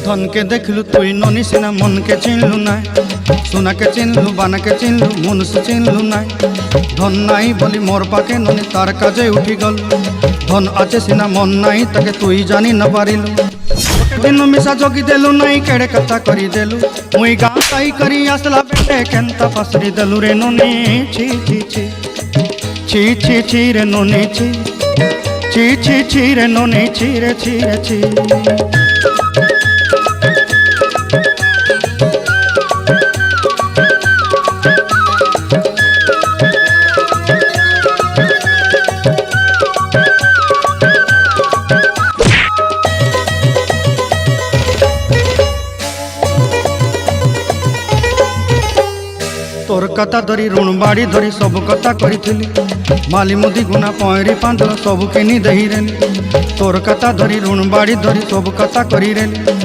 धन के देखलु तुई ननी सिना मन के चिन्हलु ना सोना के चिन्हलु बाना के चिन्हलु मनुष्य चिन्हलु ना धन नाई बोली मोर पाके ननी तार काजे उठी गल धन आचे सिना मन नाई ताके तुई जानी न पारिलु दिन मिसा जोगी देलु नाई केड़े कथा करी देलु मुई गाताई करी आसला बेटे केंता फसरी देलु रे ननी छी छी छी छी छी छी रे ननी छी छी छी छी रे ननी छी रे छी रे छी तोर कथा धरी ऋण बाड़ी धरी सब कथा करी माली मुदी गुना पहरी पांदर सब किनी दही रेली तोर कथा धरी ऋण बाड़ी धरी सब कथा करी रेली।